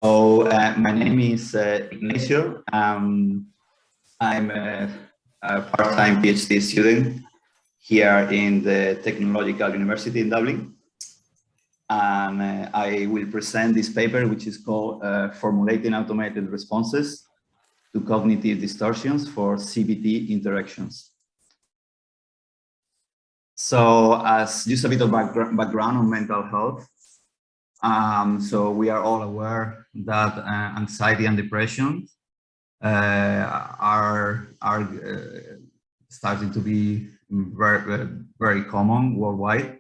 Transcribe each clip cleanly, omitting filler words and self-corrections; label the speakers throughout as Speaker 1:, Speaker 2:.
Speaker 1: My name is Ignacio. I'm a part-time PhD student here in the Technological University in Dublin. And I will present this paper, which is called Formulating Automated Responses to Cognitive Distortions for CBT Interactions. So as just a bit of background on mental health, so we are all aware that anxiety and depression are starting to be very common worldwide.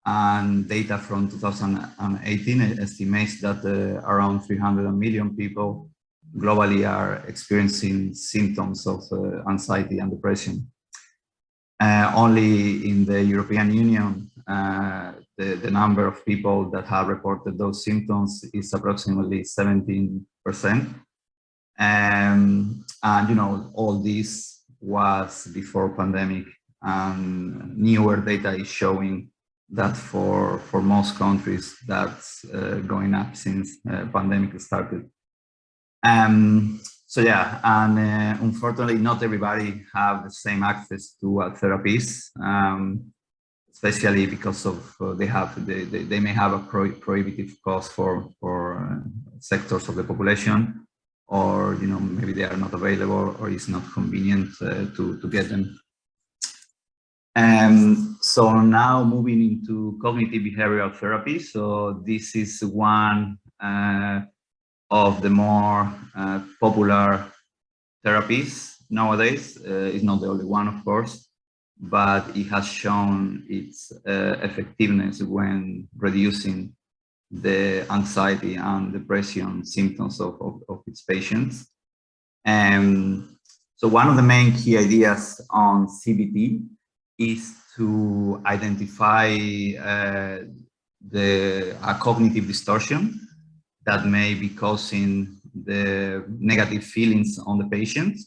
Speaker 1: And data from 2018 estimates that around 300 million people globally are experiencing symptoms of anxiety and depression. Only in the European Union, the number of people that have reported those symptoms is approximately 17%. And you know, all this was before pandemic, and newer data is showing that for most countries that's going up since pandemic started. So yeah, and unfortunately, not everybody have the same access to therapies, especially because of they may have a prohibitive cost for sectors of the population, or you know, maybe they are not available, or it's not convenient to get them. So now moving into cognitive behavioral therapy. So this is one of the more popular therapies nowadays. It's not the only one, of course, but it has shown its effectiveness when reducing the anxiety and depression symptoms of its patients. So one of the main key ideas on CBT is to identify a cognitive distortion that may be causing the negative feelings on the patient,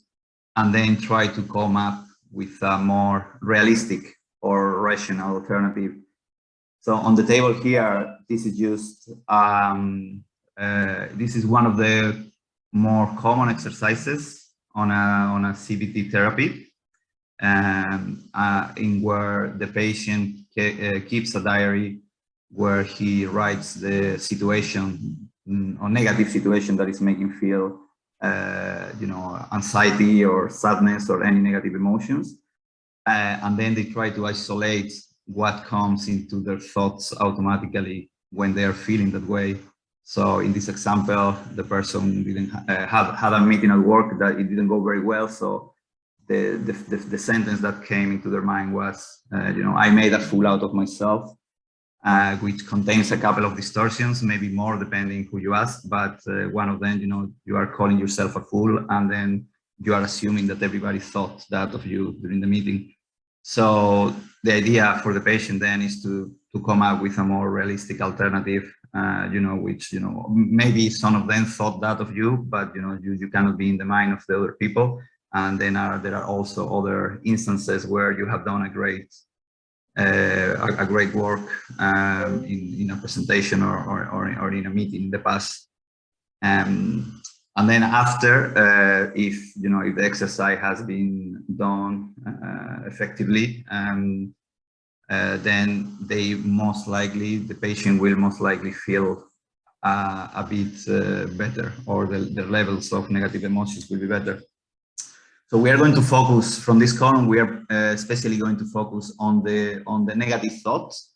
Speaker 1: and then try to come up with a more realistic or rational alternative. So on the table here, this is just this is one of the more common exercises on a CBT therapy, in where the patient keeps a diary where he writes the situation or negative situation that is making feel you know, anxiety or sadness or any negative emotions, and then they try to isolate what comes into their thoughts automatically when they are feeling that way. So in this example, the person didn't had a meeting at work that it didn't go very well, so the sentence that came into their mind was, you know, I made a fool out of myself, which contains a couple of distortions, maybe more depending who you ask, but one of them, you know, you are calling yourself a fool, and then you are assuming that everybody thought that of you during the meeting. So the idea for the patient then is to come up with a more realistic alternative, you know, which, you know, maybe some of them thought that of you, but you know, you cannot be in the mind of the other people. And then there are also other instances where you have done a great work in a presentation or in a meeting in the past. And then after, if you know, if the exercise has been done effectively, then the patient will most likely feel a bit better, or the levels of negative emotions will be better. So we are going to focus from this column. We are especially going to focus on the negative thoughts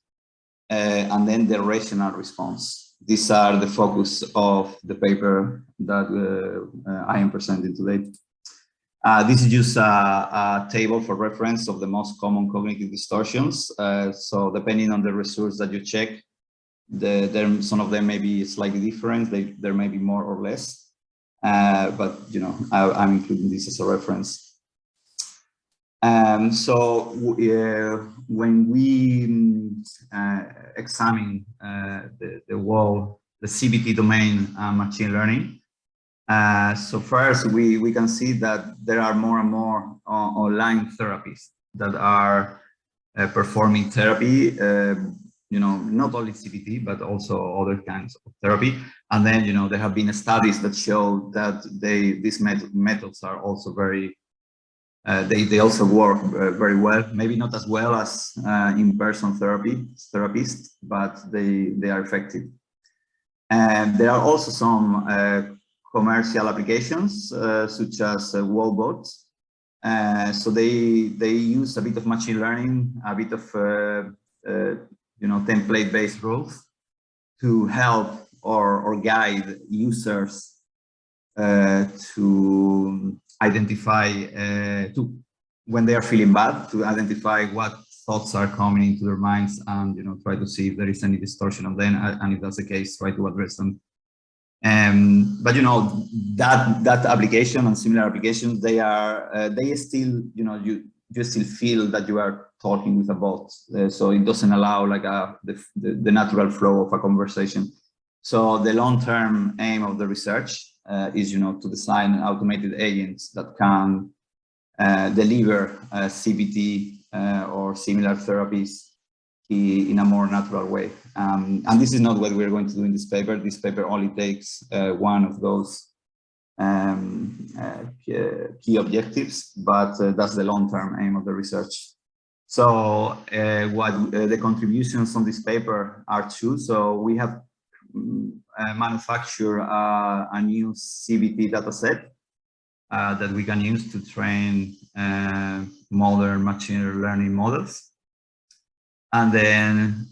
Speaker 1: and then the rational response. These are the focus of the paper that I am presenting today. This is just a table for reference of the most common cognitive distortions. So depending on the resource that you check, some of them may be slightly different. There may be more or less. But you know, I'm including this as a reference. So when we examine the CBT domain machine learning, so first we can see that there are more and more online therapies that are performing therapy not only CBT, but also other kinds of therapy. And then, there have been studies that show that these methods are also very, they also work very well, maybe not as well as in-person therapists, but they are effective. And there are also some commercial applications, such as wallbots. So they use a bit of machine learning, a bit of template-based rules to help or guide users to identify when they are feeling bad, to identify what thoughts are coming into their minds, and try to see if there is any distortion of them, and if that's the case, try to address them. But that application and similar applications, they still, you still feel that you are talking with a bot, so it doesn't allow like the natural flow of a conversation. So the long-term aim of the research is, to design automated agents that can deliver CBT or similar therapies in a more natural way. And this is not what we're going to do in this paper. This paper only takes one of those key objectives, but that's the long-term aim of the research. So what the contributions on this paper are two. So we have manufactured a new CBT dataset that we can use to train modern machine learning models. And then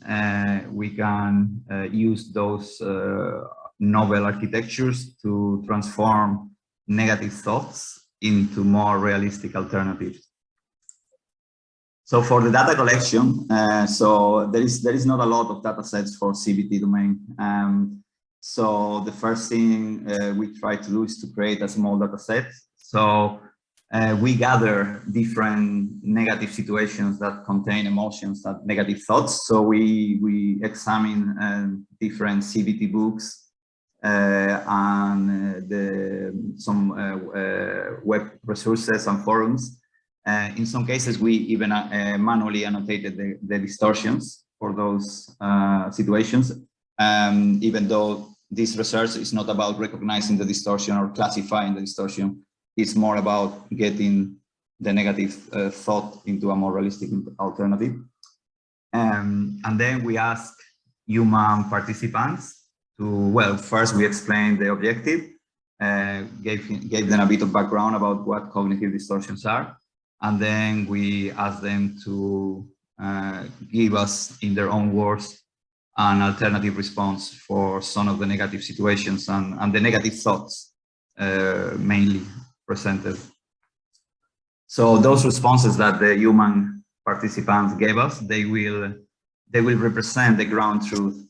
Speaker 1: we can use those novel architectures to transform negative thoughts into more realistic alternatives. So for the data collection, so there is not a lot of data sets for CBT domain. So the first thing we try to do is to create a small data set. So we gather different negative situations that contain emotions, that negative thoughts. So we examine different CBT books and some web resources and forums. In some cases, we even manually annotated the distortions for those situations, even though this research is not about recognizing the distortion or classifying the distortion. It's more about getting the negative thought into a more realistic alternative. And then we ask human participants to, well, first we explained the objective, gave them a bit of background about what cognitive distortions are. And then we ask them to give us, in their own words, an alternative response for some of the negative situations and the negative thoughts mainly presented. So those responses that the human participants gave us, they will represent the ground truth,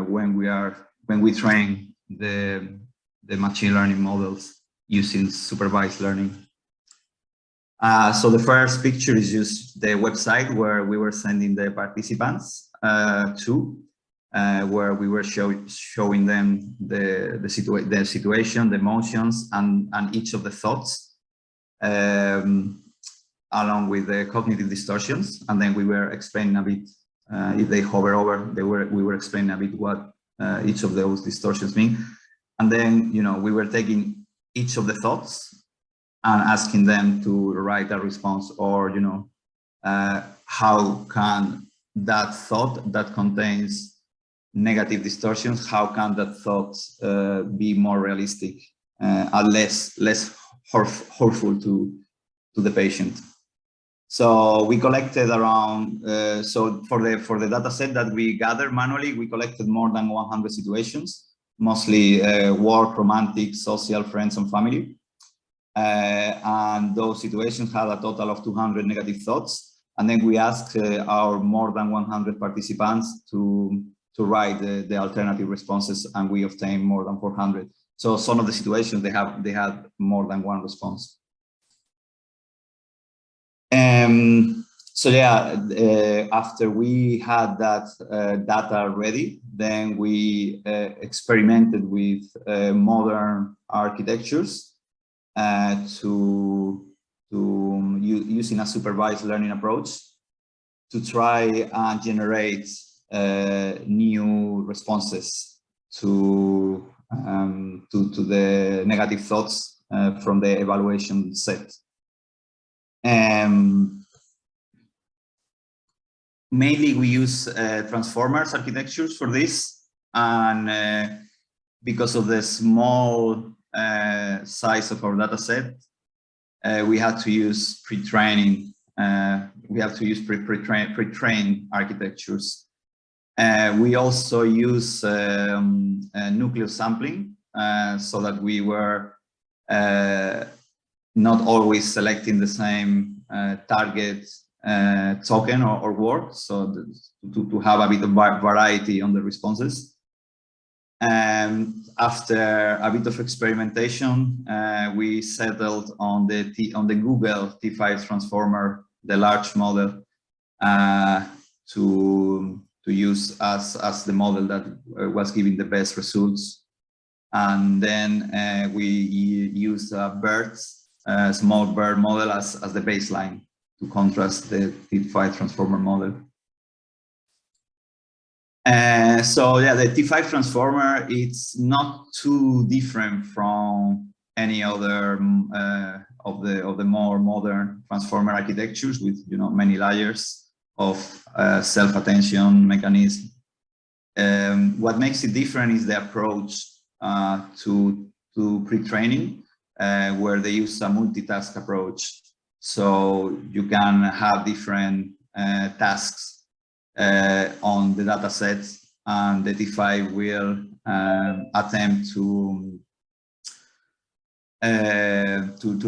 Speaker 1: when we train the machine learning models using supervised learning. So the first picture is just the website where we were sending the participants to, where we were showing them the situation, the emotions, and each of the thoughts, along with the cognitive distortions. And then we were explaining a bit, if they hover over, we were explaining a bit what each of those distortions mean. And then, we were taking each of the thoughts and asking them to write a response, or, how can that thought that contains negative distortions, how can that thought be more realistic and less hurtful to the patient? So we collected around, so for the data set that we gathered manually, we collected more than 100 situations, mostly work, romantic, social, friends, and family. And those situations had a total of 200 negative thoughts. And then we asked our more than 100 participants to write the alternative responses, and we obtained more than 400. So some of the situations they had more than one response. So yeah, after we had that data ready, then we experimented with modern architectures using a supervised learning approach. to try and generate new responses to the negative thoughts from the evaluation set. Mainly we use transformers architectures for this, and because of the small size of our data set, we had to use pre-training. We have to use pre-trained architectures. We also use nucleus sampling, so that we were not always selecting the same target token or word, so to have a bit of variety on the responses. And after a bit of experimentation, we settled on the Google T5 transformer, the large model, to use as the model that was giving the best results. And then we used a small BERT model as the baseline to contrast the T5 transformer model. So yeah, the T5 transformer, it's not too different from any other of the more modern transformer architectures with, you know, many layers of self-attention mechanism. What makes it different is the approach to pre-training, where they use a multitask approach. So you can have different tasks on the data set, and the T5 will attempt to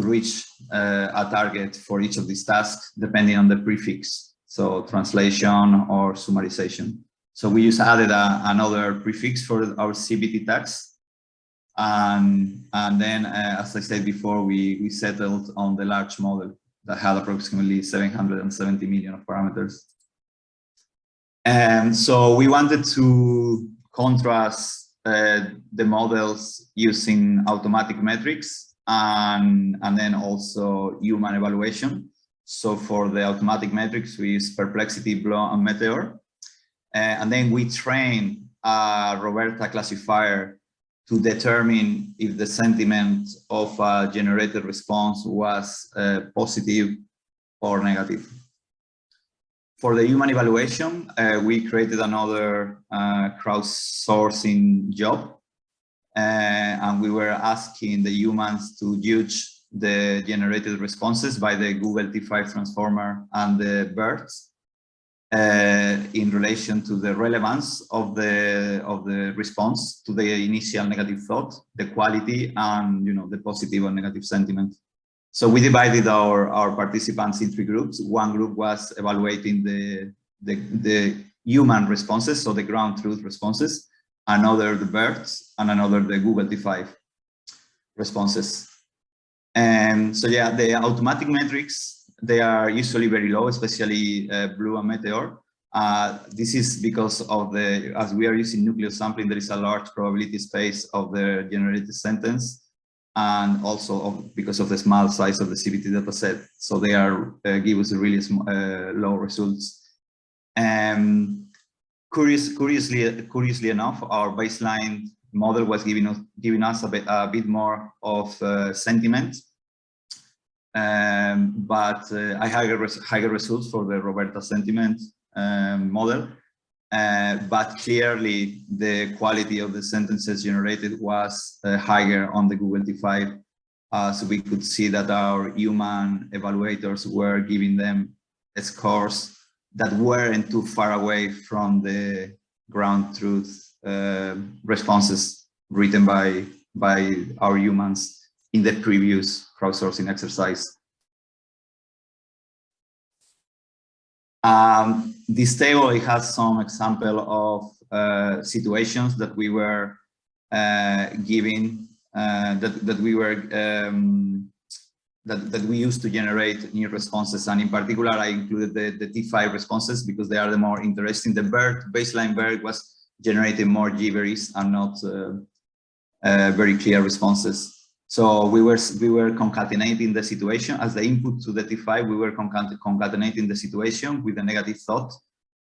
Speaker 1: reach a target for each of these tasks, depending on the prefix, so translation or summarization. So we just added another prefix for our CBT tags, and then, as I said before, we settled on the large model that had approximately 770 million of parameters. And so we wanted to contrast the models using automatic metrics and then also human evaluation. So for the automatic metrics, we use Perplexity, Blow, and Meteor. And then we train a Roberta classifier to determine if the sentiment of a generated response was positive or negative. For the human evaluation, we created another crowdsourcing job, and we were asking the humans to judge the generated responses by the Google T5 transformer and the BERTs in relation to the relevance of the response to the initial negative thought, the quality, and, you know, the positive or negative sentiment. So we divided our participants in 3 groups. One group was evaluating the human responses, so the ground truth responses, another the BERTs, and another the Google T5 responses. And so yeah, the automatic metrics, they are usually very low, especially Blue and Meteor. This is because of as we are using nucleus sampling, there is a large probability space of the generated sentence, and also because of the small size of the CBT dataset. So they are give us really low results. Curiously enough, our baseline model was giving us a bit more of sentiment, but higher results for the Roberta sentiment model. But clearly the quality of the sentences generated was higher on the Google T5. So we could see that our human evaluators were giving them scores that weren't too far away from the ground truth responses written by our humans in the previous crowdsourcing exercise. This table, it has some example of situations that we were giving, that we used to generate new responses, and in particular, I included the T5 responses because they are the more interesting. The baseline BERT was generating more gibberish and not very clear responses. So we were concatenating the situation as the input to the T5. We were concatenating the situation with a negative thought,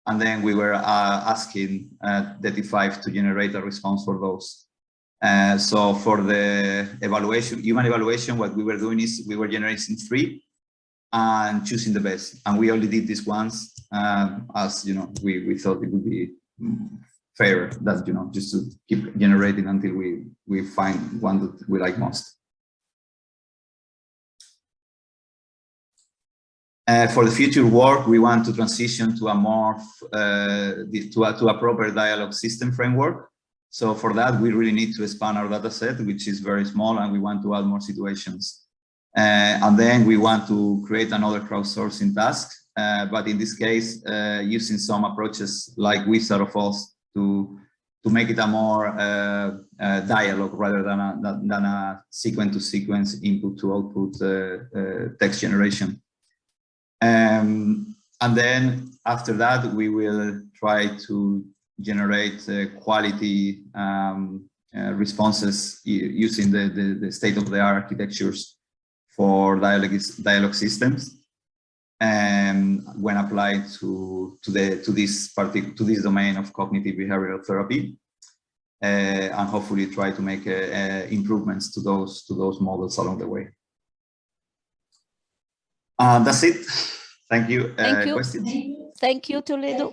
Speaker 1: and then we were asking the T5 to generate a response for those. So for the evaluation, human evaluation, what we were doing is we were generating 3 and choosing the best. And we only did this once, as you know, we thought it would be fair, that, you know, just to keep generating until we find one that we like most. For the future work, we want to transition to a more to a proper dialogue system framework. So for that, we really need to expand our data set, which is very small, and we want to add more situations. And then we want to create another crowdsourcing task, but in this case, using some approaches like Wizard of Oz to make it a more dialogue rather than a sequence-to-sequence, input-to-output text generation. And then after that, we will try to generate quality responses using the state-of-the-art architectures for dialogue systems, and when applied to this domain of cognitive behavioral therapy, and hopefully try to make improvements to those models along the way. That's it. Thank you.
Speaker 2: Thank you.
Speaker 1: Questions?
Speaker 2: Thank you, Toledo.